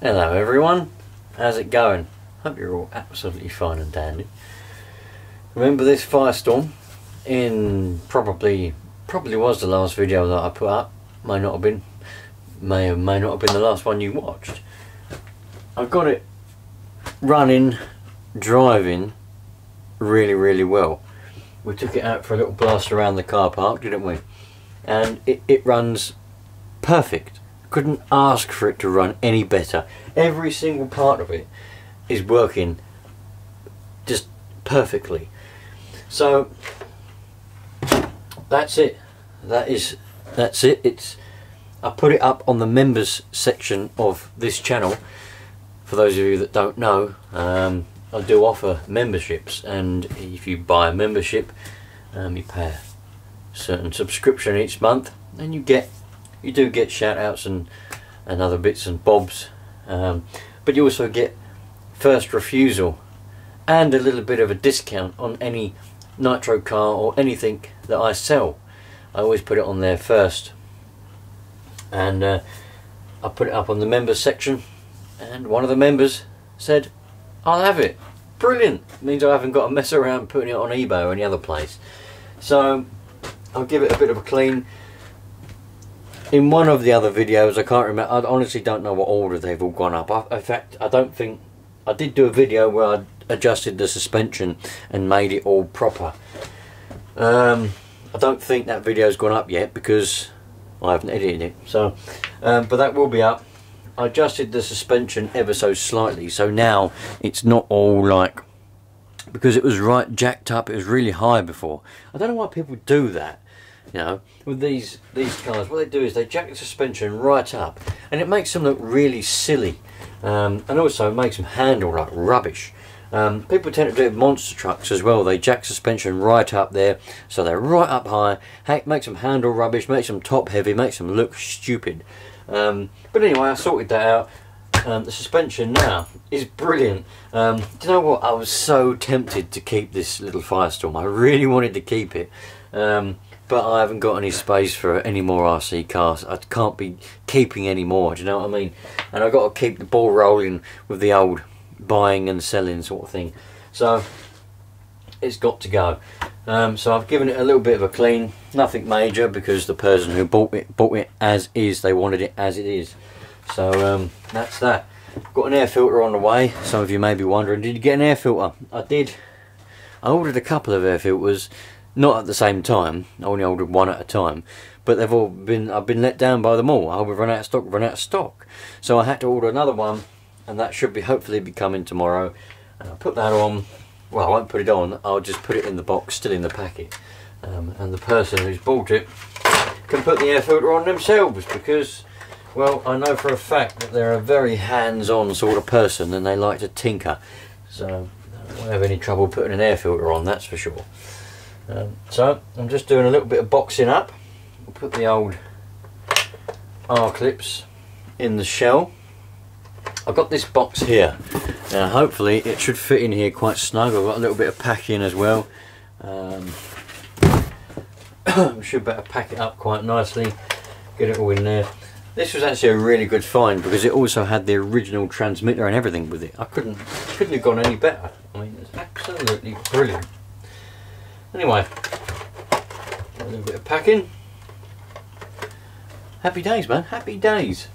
Hello everyone, how's it going? Hope you're all absolutely fine and dandy. Remember this firestorm in probably was the last video that I put up. May not have been, may or may not have been the last one you watched. I got it running, driving really well. We took it out for a little blast around the car park, didn't we? And it runs perfect. Couldn't ask for it to run any better. Every single part of it is working just perfectly. So that's it. That's it. I put it up on the members section of this channel. For those of you that don't know, I do offer memberships, and if you buy a membership, you pay a certain subscription each month, and you do get shout outs and other bits and bobs, but you also get first refusal and a little bit of a discount on any nitro car or anything that I sell. I always put it on there first, and I put it up on the members section, and one of the members said, I'll have it. Brilliant. Means I haven't got to mess around putting it on eBay or any other place. So I'll give it a bit of a clean. In one of the other videos, I can't remember, I honestly don't know what order they've all gone up. In fact, I don't think, I did do a video where I adjusted the suspension and made it all proper. I don't think that video's gone up yet because I haven't edited it. So, but that will be up. I adjusted the suspension ever so slightly, so now it's not all like, because it was right jacked up, it was really high before. I don't know why people do that. You know, with these cars, what they do is they jack the suspension right up, and it makes them look really silly, and also it makes them handle like rubbish. People tend to do it with monster trucks as well. They jack suspension right up there, so they're right up high. It makes them handle rubbish, makes them top heavy, makes them look stupid. But anyway, I sorted that out. The suspension now is brilliant. Do you know what? I was so tempted to keep this little Firestorm. I really wanted to keep it. But I haven't got any space for any more RC cars. I can't be keeping any more, do you know what I mean? And I've got to keep the ball rolling with the old buying and selling sort of thing. So it's got to go. So I've given it a little bit of a clean, nothing major, because the person who bought it as is. They wanted it as it is. So that's that. Got an air filter on the way. Some of you may be wondering, did you get an air filter? I did. I ordered a couple of air filters. Not at the same time, I only ordered one at a time, but I've been let down by them all. We've run out of stock, so I had to order another one, and that should hopefully be coming tomorrow. And I'll put that on. Well, I won't put it on, I'll just put it in the box, still in the packet, and the person who's bought it can put the air filter on themselves, because, well, I know for a fact that they're a very hands-on sort of person, and they like to tinker, so I won't have any trouble putting an air filter on, that's for sure. So I'm just doing a little bit of boxing up. We'll put the old R-clips in the shell. I've got this box here. Now hopefully it should fit in here quite snug. I've got a little bit of packing as well. Should better pack it up quite nicely. Get it all in there. This was actually a really good find because it also had the original transmitter and everything with it. I couldn't have gone any better. I mean, it's absolutely brilliant. Anyway, a little bit of packing. Happy days, man, happy days.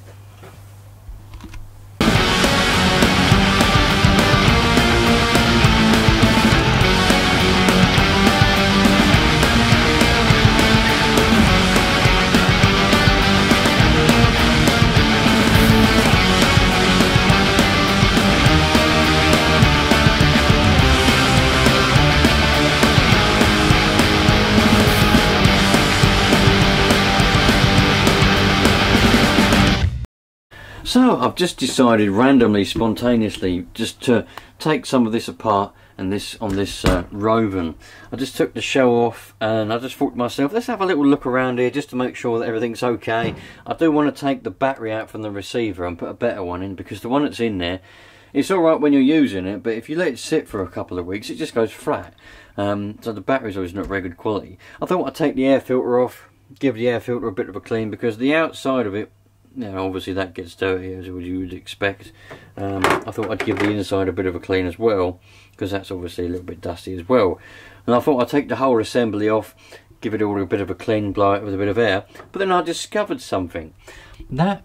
So I've just decided randomly, spontaneously, just to take some of this apart, and this on this Rovan. I just took the shell off, and I just thought to myself, let's have a little look around here just to make sure that everything's okay. I do want to take the battery out from the receiver and put a better one in, because the one that's in there, it's alright when you're using it, but if you let it sit for a couple of weeks, it just goes flat. So the battery's always not very good quality. I thought I'd take the air filter off, give the air filter a bit of a clean, because the outside of it Now obviously that gets dirty as you would expect. I thought I'd give the inside a bit of a clean as well, because that's obviously a little bit dusty as well. And I thought I'd take the whole assembly off, give it all a bit of a clean, blow it with a bit of air. But then I discovered something. That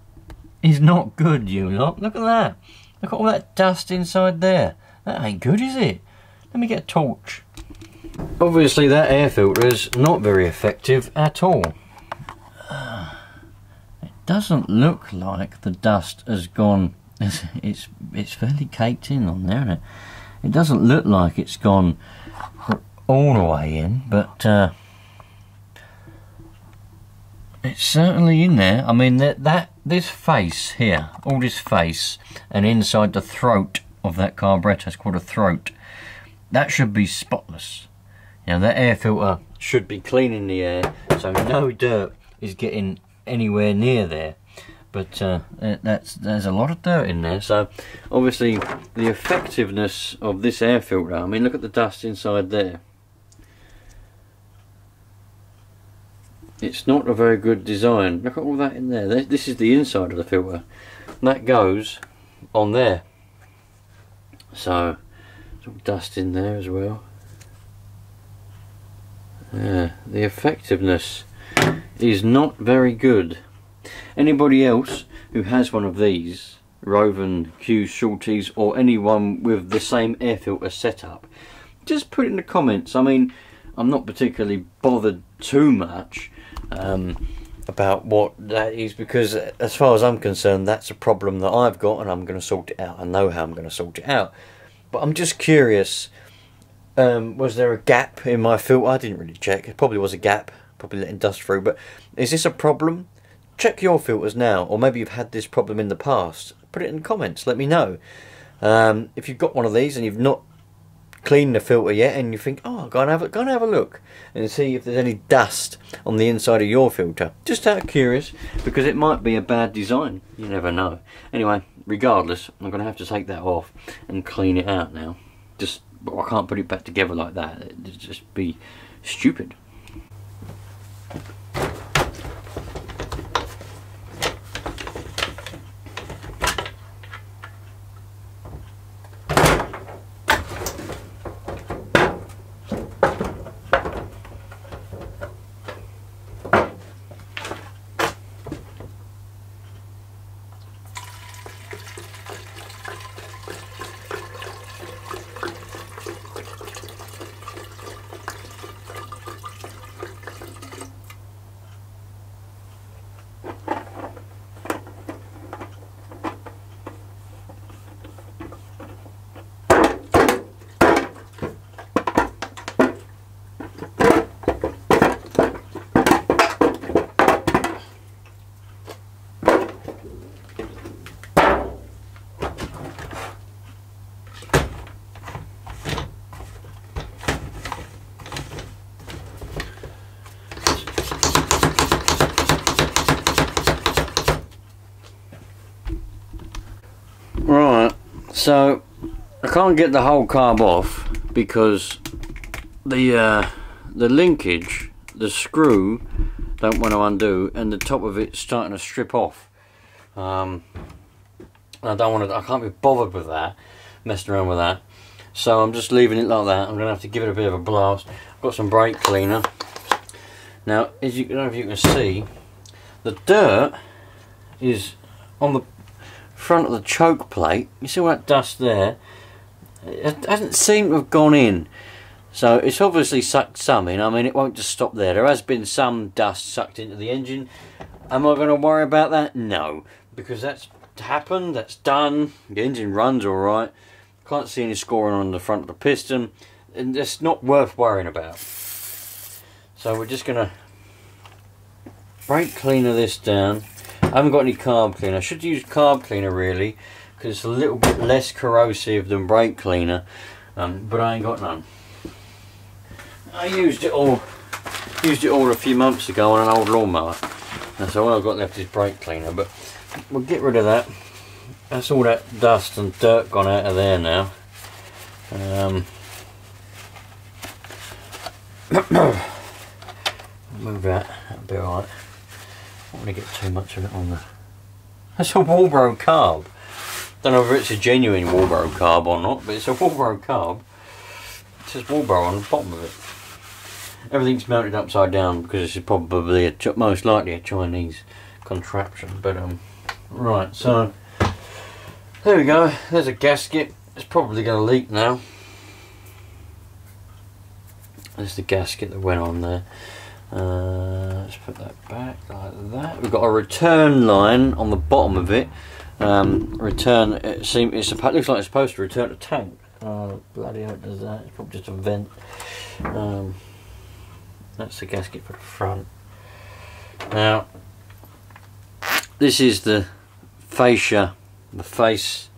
is not good, you lot. Look at that. Look at all that dust inside there. That ain't good, is it? Let me get a torch. Obviously that air filter is not very effective at all. It doesn't look like the dust has gone. It's fairly caked in on there, isn't it? It doesn't look like it's gone all the way in, but it's certainly in there. I mean, this face here, all this face, and inside the throat of that carburettor, it's called a throat, that should be spotless. Now that air filter should be cleaning the air, so no dirt is getting anywhere near there. But there's a lot of dirt in there, so obviously the effectiveness of this air filter, I mean, look at the dust inside there. It's not a very good design. Look at all that in there. This is the inside of the filter. That goes on there. So, there's all dust in there as well. Yeah, the effectiveness is not very good. Anybody else who has one of these, Rovan Q-Shorties, or anyone with the same air filter setup, just put it in the comments. I mean, I'm not particularly bothered too much about what that is, because as far as I'm concerned, that's a problem that I've got and I'm going to sort it out. I know how I'm going to sort it out, but I'm just curious, was there a gap in my filter? I didn't really check. It probably was a gap, probably letting dust through, but is this a problem? Check your filters now, or maybe you've had this problem in the past. Put it in the comments, let me know. If you've got one of these and you've not cleaned the filter yet, and you think, oh, go and have a look and see if there's any dust on the inside of your filter. Just out of curious, because it might be a bad design. You never know. Anyway, regardless, I'm going to have to take that off and clean it out now. I can't put it back together like that. It'd just be stupid. Right, so I can't get the whole carb off because the linkage, the screw, don't want to undo, and the top of it's starting to strip off. I can't be bothered with that, messing around with that. So I'm just leaving it like that. I'm gonna have to give it a bit of a blast. I've got some brake cleaner. Now, as you, I don't know if you can see, the dirt is on the front of the choke plate. You see all that dust there? It hasn't seemed to have gone in, so it's obviously sucked some in. I mean, it won't just stop there. There has been some dust sucked into the engine. Am I going to worry about that? No, because that's happened, that's done. The engine runs all right. Can't see any scoring on the front of the piston, and it's not worth worrying about. So we're just going to brake cleaner this down. I haven't got any carb cleaner. I should use carb cleaner really, because it's a little bit less corrosive than brake cleaner, but I ain't got none. I used it all a few months ago on an old lawnmower, and so all I've got left is brake cleaner. But we'll get rid of that. That's all that dust and dirt gone out of there now. Move that. That'll be alright. I don't want to get too much of it on the That's a Walbro carb. Don't know whether it's a genuine Walbro carb or not, but it's a Walbro carb. It says Walbro on the bottom of it. Everything's mounted upside down because this is probably most likely a Chinese contraption. But right, so there we go. There's a gasket. It's probably going to leak now. There's the gasket that went on there. Let's put that back like that. We've got a return line on the bottom of it. Return. It looks like it's supposed to return a tank. Oh bloody hell, it does that. It's probably just a vent. That's the gasket for the front. Now, this is the fascia, the face,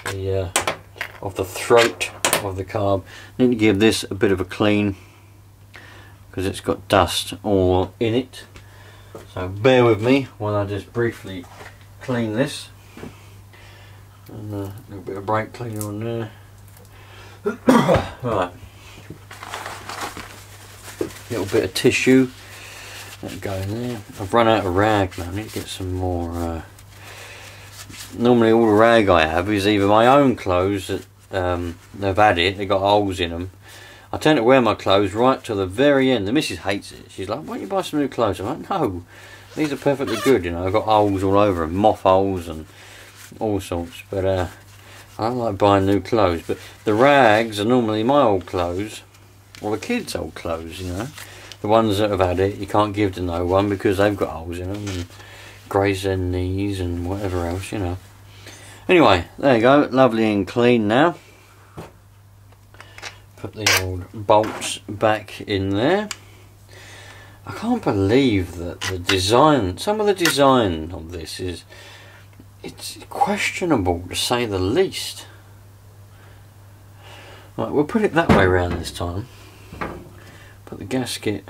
of the throat of the carb. Need to give this a bit of a clean because it's got dust all in it. So bear with me while I just briefly clean this. And a little bit of brake cleaner on there. Right. Little bit of tissue. That'll go in there. I've run out of rag now. I need to get some more. Normally all the rag I have is either my own clothes that they've had it, they've got holes in them. I tend to wear my clothes right to the very end. The missus hates it. She's like, why don't you buy some new clothes? I'm like, no, these are perfectly good, you know. I've got holes all over them, moth holes and all sorts. But I don't like buying new clothes. But the rags are normally my old clothes, or the kids' old clothes, you know. The ones that have had it, you can't give to no one because they've got holes in them and graze their knees and whatever else, you know. Anyway, there you go, lovely and clean now. Put the old bolts back in there. I can't believe that the design, some of the design of this it's questionable to say the least. Right, we'll put it that way around this time. Put the gasket,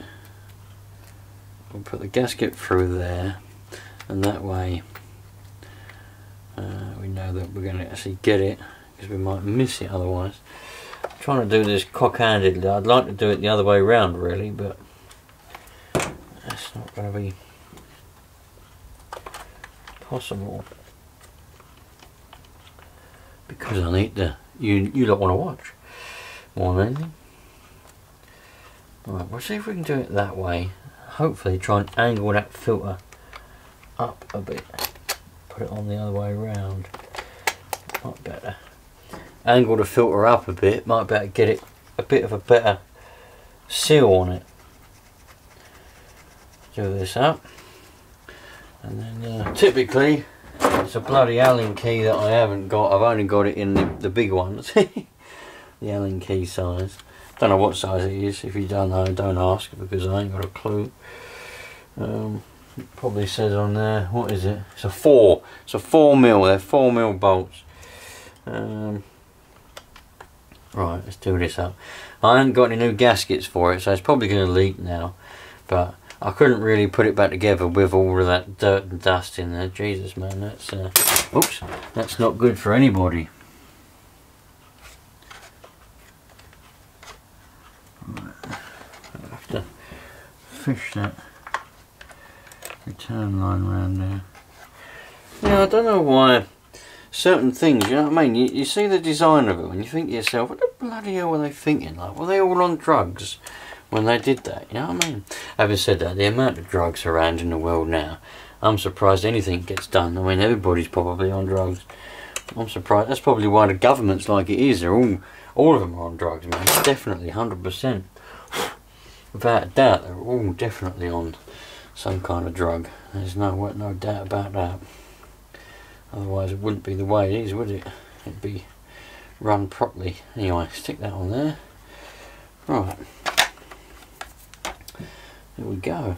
we'll put the gasket through there, and that way we know that we're going to actually get it, because we might miss it otherwise. I'm trying to do this cock-handedly. I'd like to do it the other way around really, but that's not going to be possible because I need to, you don't want to watch more than anything. Right, we'll see if we can do it that way. Hopefully try and angle that filter up a bit. Put it on the other way around. Might better. Angle the filter up a bit, might better get it a bit of a better seal on it. Do this up. And then typically it's a bloody Allen key that I haven't got. I've only got it in the big ones. The Allen key size. Don't know what size it is. If you don't know, don't ask because I ain't got a clue. It probably says on there, what is it? It's a 4. It's a 4mm. They're 4mm bolts. Right, let's do this up. I haven't got any new gaskets for it, so it's probably going to leak now. But I couldn't really put it back together with all of that dirt and dust in there. Jesus, man, that's oops, that's not good for anybody. I'll have to fish that return line around there. Yeah, I don't know why certain things, you know what I mean? You see the design of it and you think to yourself, what the bloody hell were they thinking? Like, were they all on drugs when they did that? You know what I mean? Having said that, the amount of drugs around in the world now, I'm surprised anything gets done. I mean, everybody's probably on drugs. I'm surprised. That's probably why the government's like it is. They're all of them are on drugs, man. Definitely, 100%. Without a doubt, they're all definitely on some kind of drug. There's no doubt about that. Otherwise it wouldn't be the way it is, would it? It'd be run properly. Anyway, stick that on there. Right. There we go.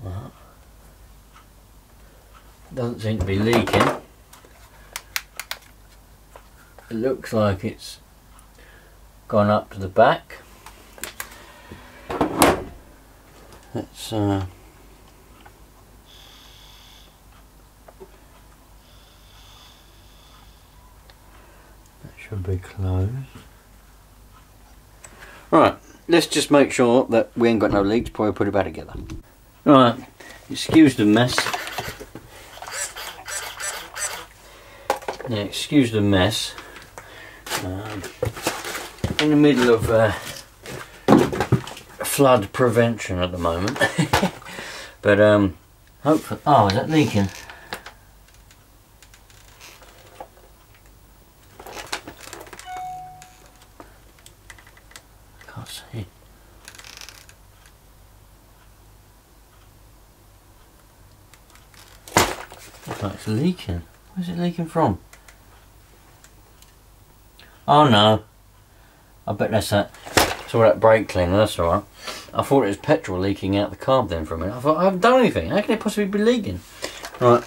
Right. Doesn't seem to be leaking. It looks like it's gone up to the back. Let's that should be closed. Right, let's just make sure that we ain't got no leaks before we put it back together. Right, excuse the mess. Yeah, excuse the mess. In the middle of flood prevention at the moment. But hopefully, oh, is that leaking? Can't see. Looks like it's leaking. Where's it leaking from? Oh no, I bet that's that. It's all that brake cleaner, that's alright. I thought it was petrol leaking out the carb then for a minute. I thought, I haven't done anything. How can it possibly be leaking? Right,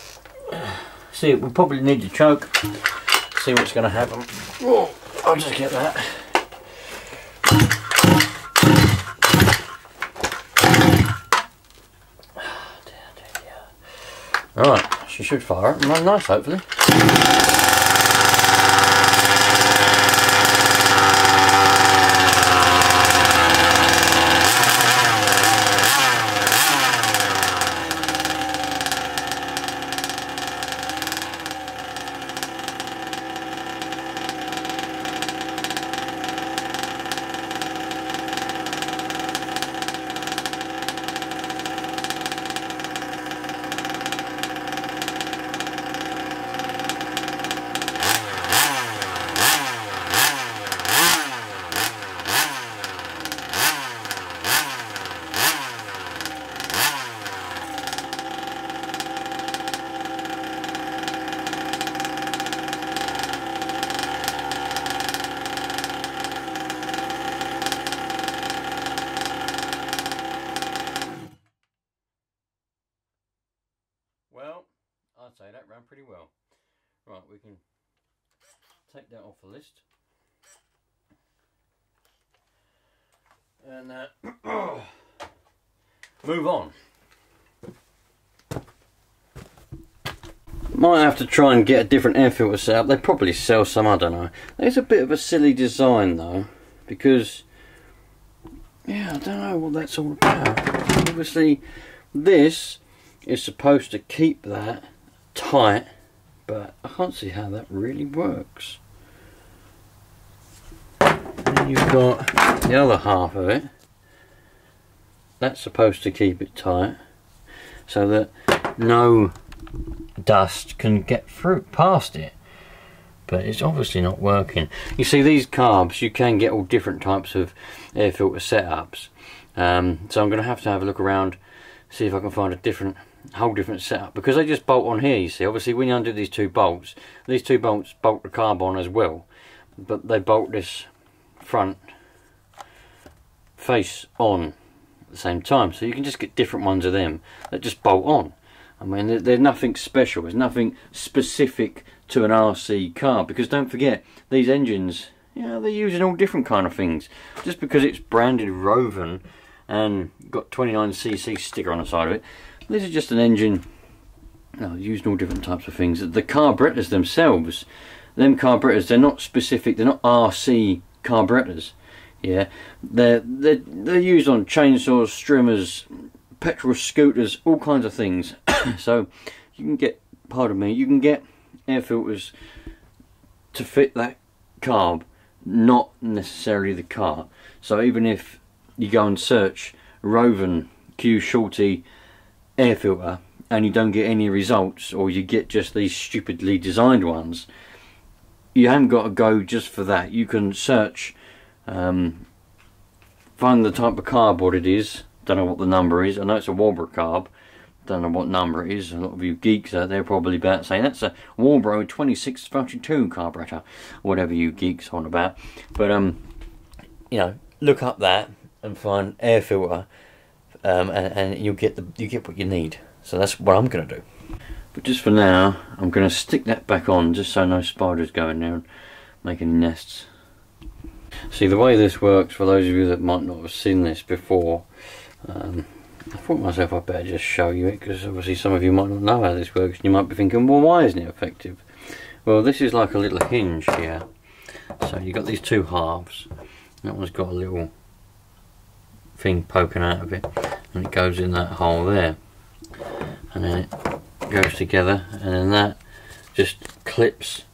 see, we probably need to choke. See what's going to happen. Oh, I'll just get that. Alright, she should fire it. Nice, hopefully. Well, I'd say that ran pretty well. Right, we can take that off the list. And move on. Might have to try and get a different air filter set up. They probably sell some, I don't know. It's a bit of a silly design though, because yeah, I don't know what that's all about. Obviously this is supposed to keep that tight, but I can't see how that really works. And you've got the other half of it. That's supposed to keep it tight so that no dust can get through past it, but it's obviously not working. You see, these carbs, you can get all different types of air filter setups, so I'm going to have a look around, see if I can find a whole different setup, because they just bolt on here. You see, obviously when you undo these two bolts bolt the carb on as well, but they bolt this front face on at the same time, so you can just get different ones of them that just bolt on. I mean, there's nothing special, there's nothing specific to an RC car, because don't forget, these engines, you know, they're using all different kind of things. Just because it's branded Rovan and got 29cc sticker on the side of it, this is just an engine, you know, using all different types of things. The carburetors themselves, them carburetors, they're not specific, they're not RC carburetors. Yeah, they're used on chainsaws, strimmers, petrol scooters, all kinds of things. So you can get, pardon me, you can get air filters to fit that carb, not necessarily the car. So even if you go and search Rovan Q-Shorty air filter and you don't get any results, or you get just these stupidly designed ones, you haven't got to go just for that. You can search, find the type of carb, what it is. Don't know what the number is. I know it's a Walbro carb. Don't know what number it is. A lot of you geeks out there probably about saying that's a Walbro 2632 carburetor, whatever you geeks on about. But you know, look up that and find air filter, and you get what you need. So that's what I'm going to do. But just for now, I'm going to stick that back on, just so no spiders go in there and make any nests. See, the way this works, for those of you that might not have seen this before, I thought myself I'd better just show you it, because obviously some of you might not know how this works, and you might be thinking, well, why isn't it effective? Well, this is like a little hinge here. So you've got these two halves. That one's got a little thing poking out of it, and it goes in that hole there, and then it goes together, and then that just clips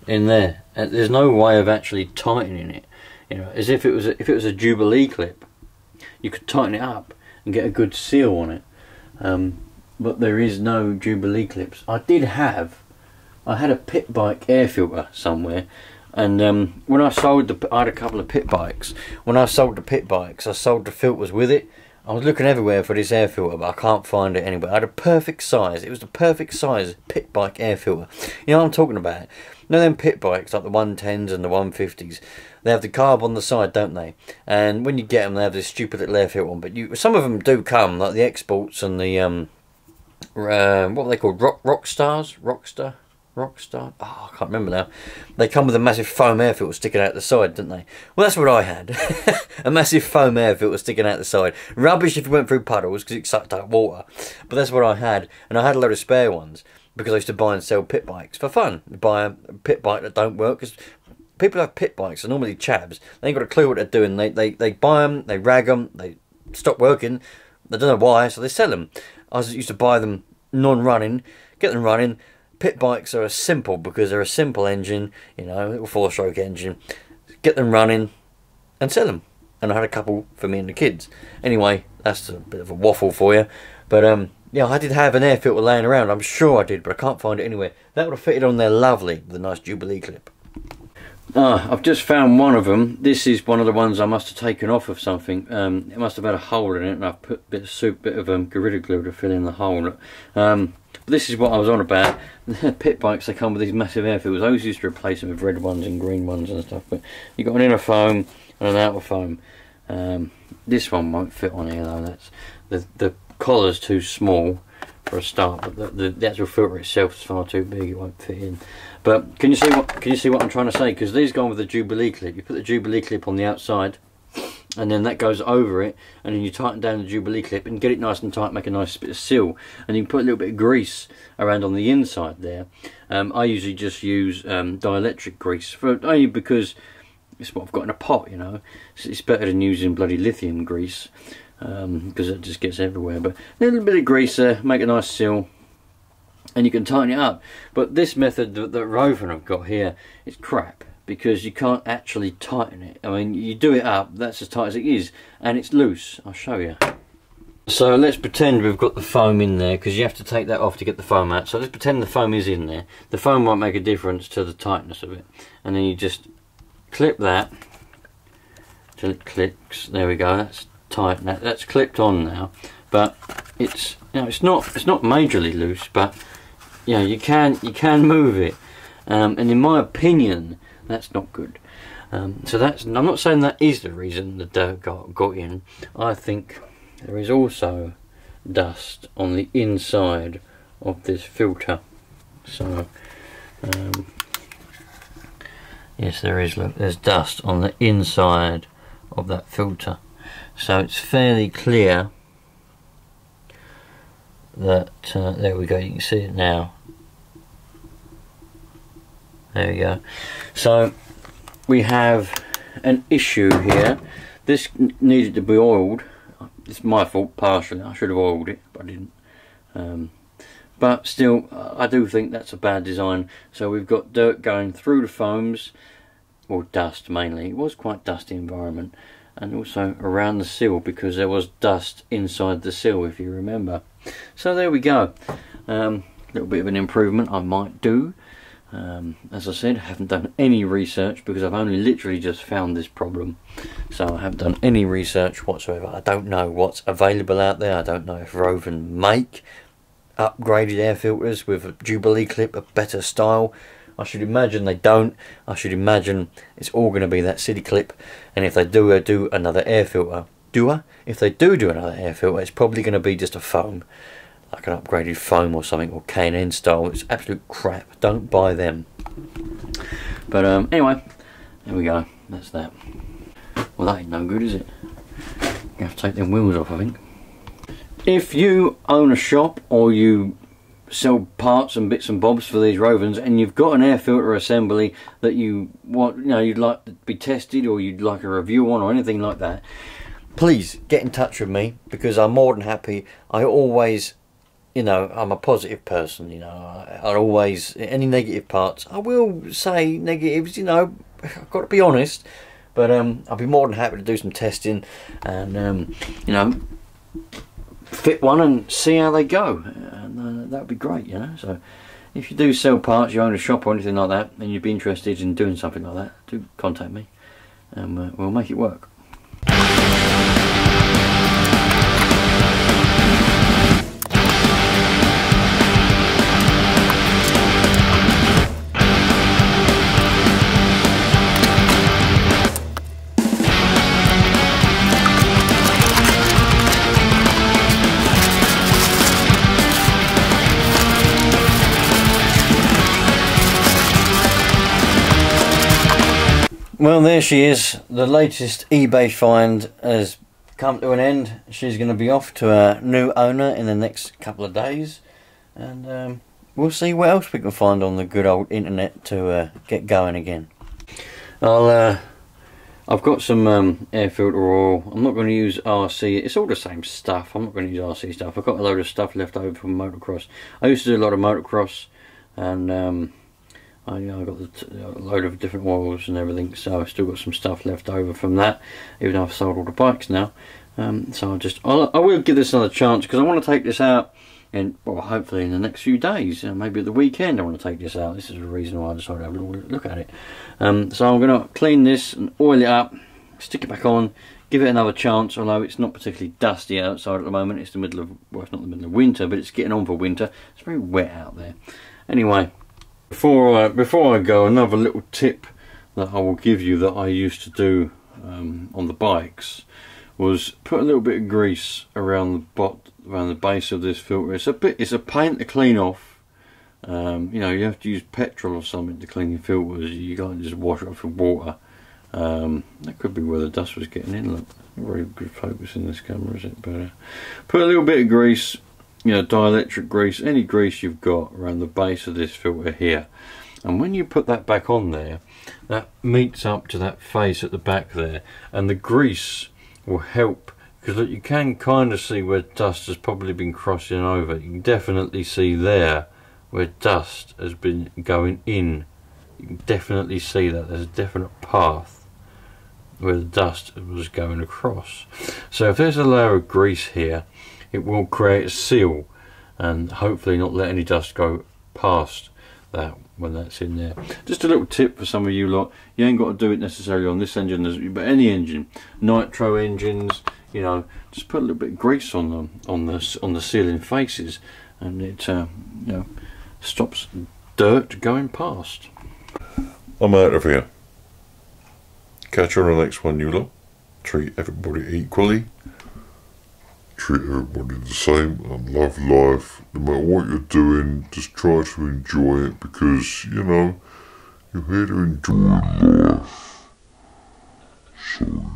in there. And there's no way of actually tightening it, you know, as if it was a Jubilee clip. You could tighten it up and get a good seal on it, but there is no Jubilee clips. I had a pit bike air filter somewhere, and when I sold I had a couple of pit bikes. When I sold the pit bikes, I sold the filters with it. I was looking everywhere for this air filter, but I can't find it anywhere. I had a perfect size. It was the perfect size pit bike air filter. You know what I'm talking about? You know them pit bikes, like the 110s and the 150s? They have the carb on the side, don't they? And when you get them, they have this stupid little air filter on. But some of them do come, like the Exports and the, what are they called? Rockstar? Oh, I can't remember now. They come with a massive foam air filter sticking out the side, don't they? Well, that's what I had. A massive foam air filter sticking out the side. Rubbish if you went through puddles because it sucked up water. But that's what I had. And I had a load of spare ones because I used to buy and sell pit bikes for fun. Buy a pit bike that don't work, because people who have pit bikes are normally chavs. They ain't got a clue what they're doing. They buy them, they rag them, they stop working. They don't know why, so they sell them. I used to buy them non-running, get them running. Pit bikes are simple because they're a simple engine, you know, little 4-stroke engine. Get them running and sell them. And I had a couple for me and the kids. Anyway, that's a bit of a waffle for you. But yeah, I did have an air filter laying around. I'm sure I did, but I can't find it anywhere. That would have fitted on there lovely with a nice Jubilee clip. I've just found one of them. This is one of the ones I must have taken off of something. It must have had a hole in it, and I've put a bit of Gorilla Glue to fill in the hole. This is what I was on about. Pit bikes, they come with these massive air filters. I always used to replace them with red ones and green ones and stuff, but you've got an inner foam and an outer foam. This one won't fit on here though. The collar's too small for a start, but the actual filter itself is far too big. It won't fit in. But can you see what I'm trying to say? Because these go on with the Jubilee clip. You put the Jubilee clip on the outside, and then that goes over it, and then you tighten down the Jubilee clip and get it nice and tight, make a nice bit of seal, and you can put a little bit of grease around on the inside there. I usually just use dielectric grease, only because it's what I've got in a pot, you know. It's better than using bloody lithium grease, because it just gets everywhere. But a little bit of grease there, make a nice seal, and you can tighten it up. But this method that Rovan have got here is crap, because you can't actually tighten it. I mean, you do it up, that's as tight as it is, and it's loose. I'll show you. So let's pretend we've got the foam in there, because you have to take that off to get the foam out. So let's pretend the foam is in there. The foam won't make a difference to the tightness of it. And then you just clip that till it clicks. There we go, that's tight. That's clipped on now. But it's, you know, it's not majorly loose, but you know, you can move it. And in my opinion, that's not good. So I'm not saying that is the reason the dirt got in. I think there is also dust on the inside of this filter. So yes, there is. Look, there's dust on the inside of that filter. So it's fairly clear that there we go. You can see it now. There we go. So we have an issue here. This needed to be oiled. It's my fault partially. I should have oiled it, but I didn't. But still, I do think that's a bad design. So we've got dirt going through the foams, or dust mainly. It was quite dusty environment, and also around the sill, because there was dust inside the sill, if you remember. So there we go. A little bit of an improvement I might do. As I said, I haven't done any research because I've only literally just found this problem. So I haven't done any research whatsoever. I don't know what's available out there. I don't know if Rovan make upgraded air filters with a Jubilee clip, a better style. I should imagine they don't. I should imagine it's all going to be that city clip. And if they do another air filter, if they do another air filter, it's probably going to be just a foam, like an upgraded foam or something, or K&N style. It's absolute crap. Don't buy them. But anyway, there we go. That's that. Well, that ain't no good, is it? You have to take them wheels off, I think. If you own a shop, or you sell parts and bits and bobs for these Rovans, and you've got an air filter assembly that you want, you know, you'd like to be tested, or you'd like a review on, or anything like that, please get in touch with me, because I'm more than happy. I always, you know, I'm a positive person, you know. I always, any negative parts, I will say negatives, you know, I've got to be honest. But I'll be more than happy to do some testing and, you know, fit one and see how they go. And that would be great, you know. So if you do sell parts, you own a shop or anything like that, and you'd be interested in doing something like that, do contact me and we'll make it work. Well, there she is. The latest eBay find has come to an end. She's going to be off to a new owner in the next couple of days, and we'll see what else we can find on the good old internet to get going again. I've got some air filter oil. I'm not going to use RC. It's all the same stuff. I'm not going to use RC stuff. I've got a load of stuff left over from motocross. I used to do a lot of motocross, and I got a load of different oils and everything, so I've still got some stuff left over from that, even though I've sold all the bikes now. So I will give this another chance, because I want to take this out, and well, hopefully in the next few days, maybe at the weekend I want to take this out. This is the reason why I decided to have a look at it. So I'm going to clean this and oil it up, stick it back on, give it another chance, although it's not particularly dusty outside at the moment. It's the middle of, well, it's not the middle of winter, but it's getting on for winter. It's very wet out there. Anyway, before I go, another little tip that I will give you that I used to do on the bikes was put a little bit of grease around the base of this filter. It's a pain to clean off. You know, you have to use petrol or something to clean your filters. You can't just wash it off with water. That could be where the dust was getting in. Look, very good focus in this camera, is it? But put a little bit of grease, you know, dielectric grease, any grease you've got around the base of this filter here, and when you put that back on there, that meets up to that face at the back there, and the grease will help, because look, you can kind of see where dust has probably been crossing over. You can definitely see there where dust has been going in. You can definitely see that there's a definite path where the dust was going across. So if there's a layer of grease here, it will create a seal and hopefully not let any dust go past that when that's in there. Just a little tip for some of you lot, you ain't got to do it necessarily on this engine, but any engine, nitro engines, you know, just put a little bit of grease on them, on the sealing faces, and it you know, stops dirt going past. I'm out of here. Catch you on the next one, you lot. Treat everybody equally. Treat everybody the same and love life. No matter what you're doing, just try to enjoy it, because, you know, you're here to enjoy life. So, while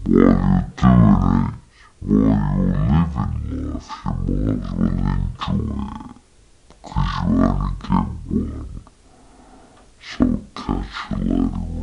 you're doing it, while you're living life, you might as well enjoy it, because you only get one. So catch you later on.